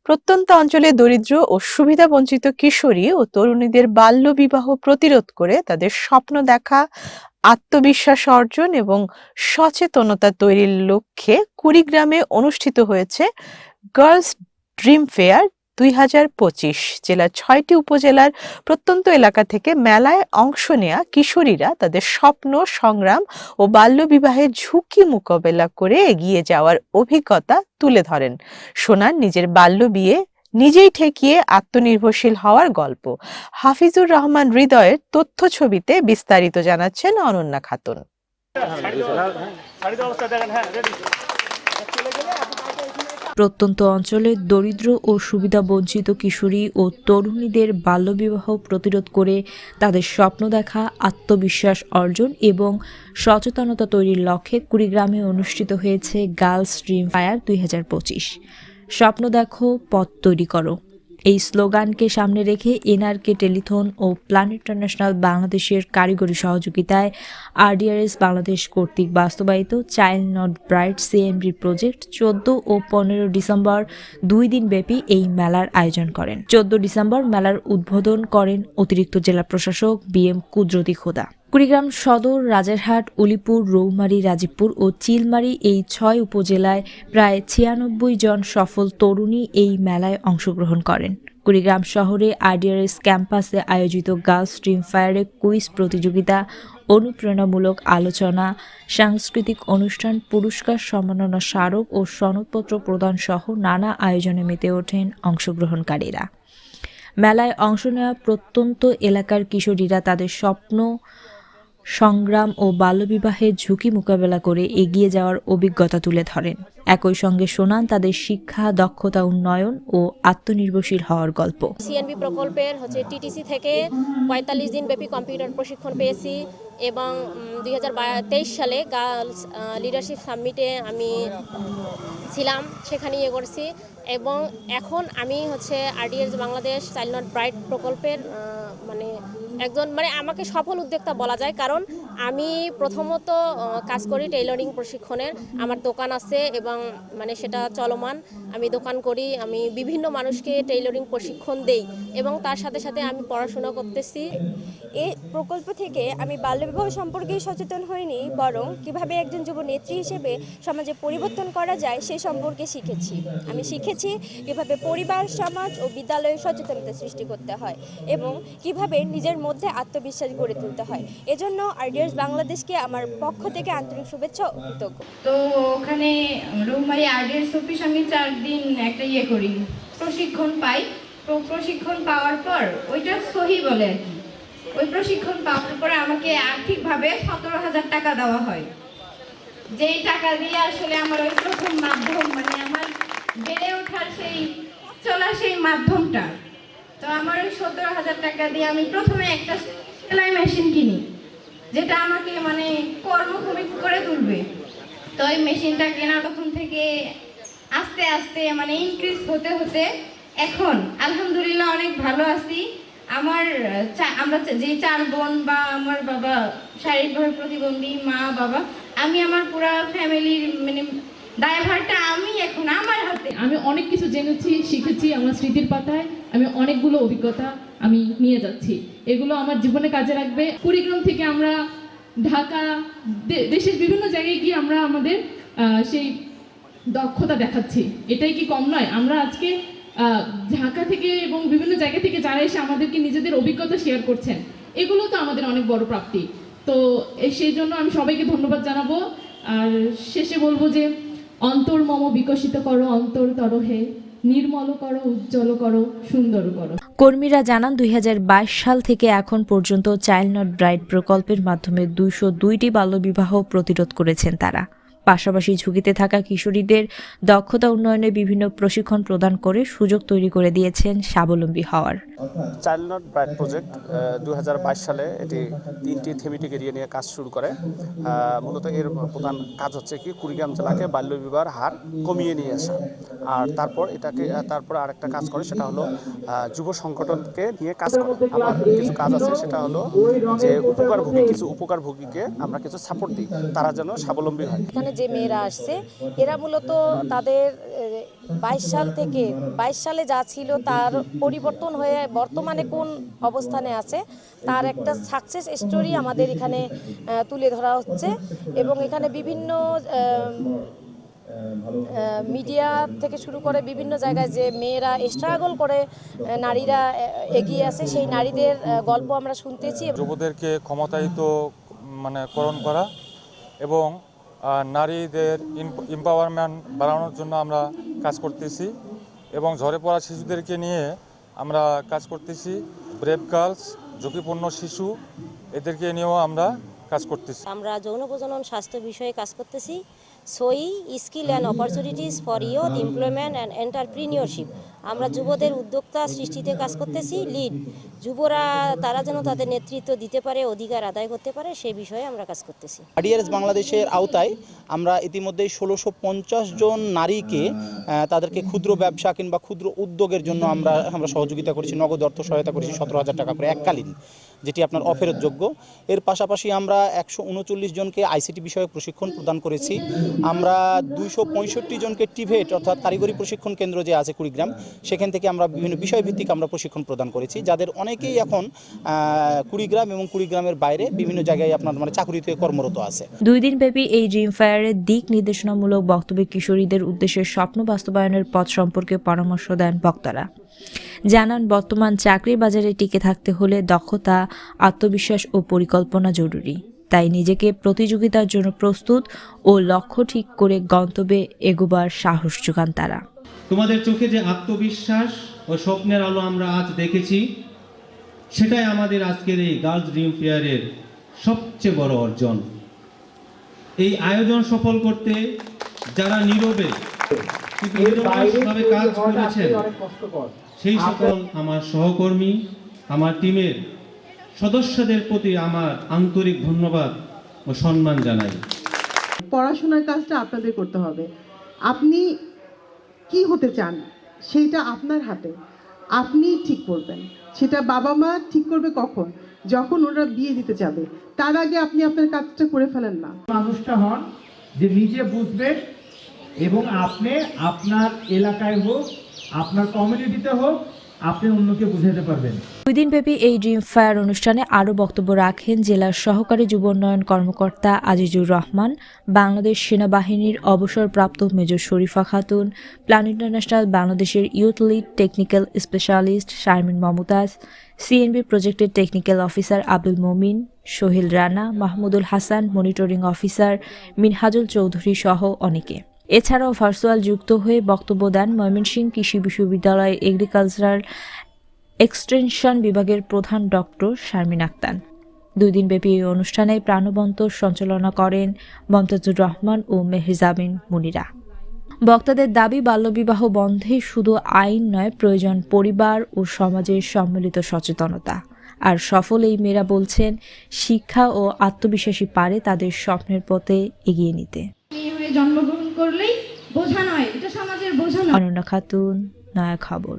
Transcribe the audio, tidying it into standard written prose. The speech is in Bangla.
প্রত্যন্ত অঞ্চলে দরিদ্র ও সুবিধাবঞ্চিত কিশোরী ও তরুণীদের বাল্যবিবাহ প্রতিরোধ করে তাদের স্বপ্ন দেখা, আত্মবিশ্বাস অর্জন এবং সচেতনতা তৈরির লক্ষ্যে কুড়িগ্রামে অনুষ্ঠিত হয়েছে গার্লস ড্রিম ফেয়ার 2025। জেলার 6টি উপজেলার প্রত্যন্ত এলাকা থেকে মেলায় অংশ নেয়া কিশোরীরা তাদের স্বপ্ন, সংগ্রাম ও বাল্যবিবাহের ঝুঁকি মোকাবেলা করে এগিয়ে যাওয়ার অভিজ্ঞতা তুলে ধরেন। শোনান নিজের বাল্য বিয়ে নিজেই ঠেকিয়ে আত্মনির্ভরশীল হওয়ার গল্প। হাফিজুর রহমান হৃদয়ের তথ্য ছবিতে বিস্তারিত জানাচ্ছেন অনন্যা খাতুন। প্রত্যন্ত অঞ্চলের দরিদ্র ও সুবিধাবঞ্চিত কিশোরী ও তরুণীদের বাল্যবিবাহ প্রতিরোধ করে তাদের স্বপ্ন দেখা, আত্মবিশ্বাস অর্জন এবং সচেতনতা তৈরির লক্ষ্যে কুড়িগ্রামে অনুষ্ঠিত হয়েছে গার্লস ড্রিম ফায়ার 2025। স্বপ্ন দেখো, পথ তৈরি করো। এই স্লোগানকে সামনে রেখে এনআরকে টেলিথন ও প্ল্যান ইন্টারন্যাশনাল বাংলাদেশের কারিগরি সহযোগিতায় আরডিআরএস বাংলাদেশ কর্তৃক বাস্তবায়িত child not bride CMD project 14 ও 15 ডিসেম্বর 2 দিনব্যাপী এই মেলার আয়োজন করেন। 14 ডিসেম্বর মেলার উদ্বোধন করেন অতিরিক্ত জেলা প্রশাসক বিএম কুদরতি খোদা। কুড়িগ্রাম সদর, রাজারহাট, উলিপুর, রৌমারী, রাজীবপুর ও চিলমারী এই 6 উপজেলায় প্রায় 96 জন সফল তরুণী এই মেলায় অংশগ্রহণ করেন। কুড়িগ্রাম শহরে আরডিআরএস ক্যাম্পাসে আয়োজিত গার্লস ড্রিম ফায়ারে কুইজ প্রতিযোগিতা, অনুপ্রেরণামূলক আলোচনা, সাংস্কৃতিক অনুষ্ঠান, পুরস্কার সম্মাননা স্মারক ও সনদপত্র প্রদান সহ নানা আয়োজনে মেতে ওঠেন অংশগ্রহণকারীরা। মেলায় অংশ নেওয়া প্রত্যন্ত এলাকার কিশোরীরা তাদের স্বপ্ন, সংগ্রাম ও বাল্যবিবাহের ঝুঁকি মোকাবেলা করে এগিয়ে যাওয়ার অভিজ্ঞতা তুলে ধরেন। একই সঙ্গে শোনান তাদের শিক্ষা, দক্ষতা উন্নয়ন ও আত্মনির্ভরশীল হওয়ার গল্প। সিএনবি প্রকল্পের টিটিসি থেকে 45 দিন ব্যাপী কম্পিউটার প্রশিক্ষণ পেয়েছি এবং 2023 সালে গার্লস লিডারশিপ সামিটে আমি ছিলাম, সেখানে ইয়ে করছি এবং এখন আমি RDRS Bangladesh child not bride প্রকল্পের একজন আমাকে সফল উদ্যোক্তা বলা যায়, কারণ আমি প্রথমত কাজ করি টেইলরিং প্রশিক্ষণের। আমার দোকান আছে এবং সেটা চলমান। আমি দোকান করি, আমি বিভিন্ন মানুষকে টেইলরিং প্রশিক্ষণ দেই এবং তার সাথে সাথে আমি পড়াশোনা করতেছি। এই প্রকল্প থেকে আমি বাল্যবিবাহ সম্পর্কেই সচেতন হইনি, বরং কিভাবে একজন যুব নেত্রী হিসেবে সমাজে পরিবর্তন করা যায় সে সম্পর্কে শিখেছি। আমি শিখেছি কিভাবে পরিবার, সমাজ ও বিদ্যালয়ে সচেতনতা সৃষ্টি করতে হয় এবং কিভাবে নিজের মধ্যে আত্মবিশ্বাস গড়ে তুলতে হয়। এজন্য আরডিআরএস বাংলাদেশকে আমার পক্ষ থেকে আন্তরিক শুভেচ্ছা ও কৃতজ্ঞ। তো ওখানে রৌমারী আরডিআরএস অফিস আমি 4 দিন একটা করি, প্রশিক্ষণ পাই। তো প্রশিক্ষণ পাওয়ার পর ওইটা সহি বলে আর কি, ওই প্রশিক্ষণ পাওয়ার পরে আমাকে আর্থিকভাবে 17,000 টাকা দেওয়া হয়, যেই টাকা দিয়ে আসলে আমার ওই প্রথম মাধ্যম আমার বেড়ে ওঠার সেই মাধ্যমটা। তো আমার ওই 17,000 টাকা দিয়ে আমি প্রথমে একটা সেলাই মেশিন কিনি, যেটা আমাকে কর্মক্ষমী করে তুলবে। তো ওই মেশিনটা কেনা তখন থেকে আস্তে আস্তে ইনক্রিজ হতে হতে এখন আলহামদুলিল্লাহ অনেক ভালো আছি। আমরা যে 4 বোন বা আমার বাবা শারীরিকভাবে প্রতিবন্ধী, মা বাবা, আমি আমার পুরো ফ্যামিলির দায়ভারটা আমি এখন আমার হাতে। আমি অনেক কিছু জেনেছি, শিখেছি। আমার স্মৃতির পাতায় আমি অনেকগুলো অভিজ্ঞতা আমি নিয়ে যাচ্ছি, এগুলো আমার জীবনে কাজে লাগবে। কুড়িগ্রাম থেকে আমরা ঢাকা, দেশের বিভিন্ন জায়গায় গিয়ে আমরা আমাদের সেই দক্ষতা দেখাচ্ছি। এটাই কি কম নয়? আমরা আজকে ঢাকা থেকে এবং বিভিন্ন জায়গা থেকে যারা এসে আমাদেরকে নিজেদের অভিজ্ঞতা শেয়ার করছেন, এগুলো তো আমাদের অনেক বড় প্রাপ্তি। তো সেই জন্য আমি সবাইকে ধন্যবাদ জানাবো। আর শেষে বলবো যে অন্তর মম বিকশিত করো, অন্তর তরহে নির্মল করো, উজ্জ্বল করো, সুন্দর করো। কর্মীরা জানান 2022 সাল থেকে এখন পর্যন্ত চাইল্ড নট ব্রাইড প্রকল্পের মাধ্যমে 202টি বাল্যবিবাহ প্রতিরোধ করেছেন তারা। পাশাপাশি ঝুঁকিতে থাকা কিশোরীদের দক্ষতা উন্নয়নে বিভিন্ন প্রশিক্ষণ প্রদান করে সুযোগ তৈরি করে দিয়েছেন স্বাবলম্বী হওয়ার। চাইল্ড নট ব্রাইড প্রজেক্ট 2022 সালে এটি 3টি থেমেটিক এরিয়া নিয়ে কাজ শুরু করে। মূলত এর প্রধান কাজ হচ্ছে কি কুড়িগ্রাম জেলাকে বাল্যবিবাহের হার কমিয়ে নিয়ে আসা। আর তারপর আরেকটা কাজ করে, সেটা হলো যুব সংগঠনকে নিয়ে কাজ করে। আমার কিছু কাজ আছে, সেটা হলো যে উপকারভোগীকে আমরা কিছু সাপোর্ট দিই, তারা যেন স্বাবলম্বী হয়। এখানে যে মেয়েরা আসছে, এরা মূলত তাদের সাল থেকে 22 সালে যা ছিল তার পরিবর্তন হয়ে বর্তমানে কোন অবস্থানে আছে তার একটা সাকসেস স্টোরি আমাদের এখানে তুলে ধরা হচ্ছে এবং এখানে বিভিন্ন মিডিয়া থেকে শুরু করে বিভিন্ন জায়গায় যে মেয়েরা স্ট্রাগল করে নারীরা এগিয়ে আছে সেই নারীদের গল্প আমরা শুনতেছি। যুবদেরকে ক্ষমতায়িত করণ করা এবং নারীদের এম্পাওয়ারমেন্ট বাড়ানোর জন্য আমরা কাজ করতেছি এবং ঝরে পড়া শিশুদেরকে নিয়ে আমরা কাজ করতেছি। ব্রেভ গার্লস, ঝুঁকিপূর্ণ শিশু, এদেরকে নিয়েও আমরা কাজ করতেছি। আমরা যৌন প্রজনন স্বাস্থ্য বিষয়ে কাজ করতেছি। সোই skill and opportunities for youth employment and entrepreneurship. আমরা যুবদের উদ্যোক্তা সৃষ্টিতে কাজ করতেছি। লিড যুবরা তারা যেন তাদের নেতৃত্ব দিতে পারে, অধিকার আদায় করতে পারে, সেই বিষয়ে আমরা কাজ করতেছি। আরডিআরএস বাংলাদেশের আওতায় আমরা ইতিমধ্যেই 1650 জন নারীকে তাদেরকে ক্ষুদ্র ব্যবসা কিংবা ক্ষুদ্র উদ্যোগের জন্য আমরা সহযোগিতা করেছি, নগদ অর্থ সহায়তা করেছি 17,000 টাকা করে এককালীন, যেটি আপনার অফেরতযোগ্য। এর পাশাপাশি আমরা 139 জনকে আইসিটি বিষয়ে প্রশিক্ষণ প্রদান করেছি। আমরা 265 জনকে টিভেট অর্থাৎ কারিগরি প্রশিক্ষণ কেন্দ্র যে আছে কুড়িগ্রাম, সেখান থেকে আমরা বিভিন্ন বিষয়ভিত্তিক আমরা প্রশিক্ষণ প্রদান করেছি, যাদের অনেকেই এখন কুড়িগ্রাম এবং কুড়িগ্রামের বাইরে বিভিন্ন জায়গায় আপনার চাকুরিতে কর্মরত আছে। 2 দিনব্যাপী এই ড্রিম ফায়ারের দিক নির্দেশনামূলক বক্তব্যে কিশোরীদের উদ্দেশ্যে স্বপ্ন বাস্তবায়নের পথ সম্পর্কে পরামর্শ দেন বক্তারা। জানান, বর্তমান চাকরির বাজারে টিকে থাকতে হলে দক্ষতা, আত্মবিশ্বাস ও পরিকল্পনা জরুরি। তাই নিজেকে প্রতিযোগিতার জন্য প্রস্তুত ও লক্ষ্য ঠিক করে গন্তব্যে এগোবার সাহস যোগান তারা। তোমাদের চোখে যে আত্মবিশ্বাস ও স্বপ্নের আলো আমরা আজ দেখেছি, সেটাই আমাদের আজকের এই গার্লস ড্রিম ফেয়ারের সবচেয়ে বড় অর্জন। এই আয়োজন সফল করতে যারা নীরবে কাজ করেছেন, সেই সকল আমার সহকর্মী, আমার টিমের সদস্যদের প্রতি আমার আন্তরিক ধন্যবাদ ও সম্মান জানাই। পড়াশোনার কাজটা আপনাদের করতে হবে। আপনি কি হতে চান সেইটা আপনার হাতে, আপনি ঠিক করবেন। সেটা বাবা মা ঠিক করবে কখন? যখন ওরা বিয়ে দিতে যাবে, তার আগে আপনি আপনার কাজটা করে ফেলেন না। মানুষটা হন যে নিজে বুঝবেন এবং আপনি আপনার এলাকায় হোক, আপনার কমিউনিটিতে হোক, আপনি অন্যকে বুঝাতে পারবেন। 2 দিনব্যাপী এই ড্রিম ফায়ার অনুষ্ঠানে আরও বক্তব্য রাখেন জেলার সহকারী যুব উন্নয়ন কর্মকর্তা আজিজুর রহমান, বাংলাদেশ সেনাবাহিনীর অবসরপ্রাপ্ত major Sharifa Khatun, plan international বাংলাদেশের youth lead technical specialist Sharmin Momtaz, CNB প্রজেক্টের technical officer Abdul Momin, Sohel Rana, Mahmudul Hasan, monitoring officer Minhajul Chowdhury সহ অনেকে। এছাড়াও ভার্চুয়াল যুক্ত হয়ে বক্তব্য দেন ময়মনসিংহ কৃষি বিশ্ববিদ্যালয়ের এগ্রিকালচারাল এক্সটেনশন বিভাগের প্রধান ডক্টর শারমিন আক্তার। 2 দিনব্যাপী এই অনুষ্ঠানে প্রাণবন্ত সঞ্চালনা করেন মমতাজুর রহমান ও মেহজাবিন মুনিরা। বক্তাদের দাবি, বাল্যবিবাহ বন্ধে শুধু আইন নয়, প্রয়োজন পরিবার ও সমাজের সম্মিলিত সচেতনতা। আর সফল এই মেয়েরা বলছেন, শিক্ষা ও আত্মবিশ্বাসী পারে তাদের স্বপ্নের পথে এগিয়ে নিতে। জন্মগ্রহণ করলেই বোঝা নয়, এটা সমাজের বোঝা নয়। অনন্যা খাতুন, নয়া খবর।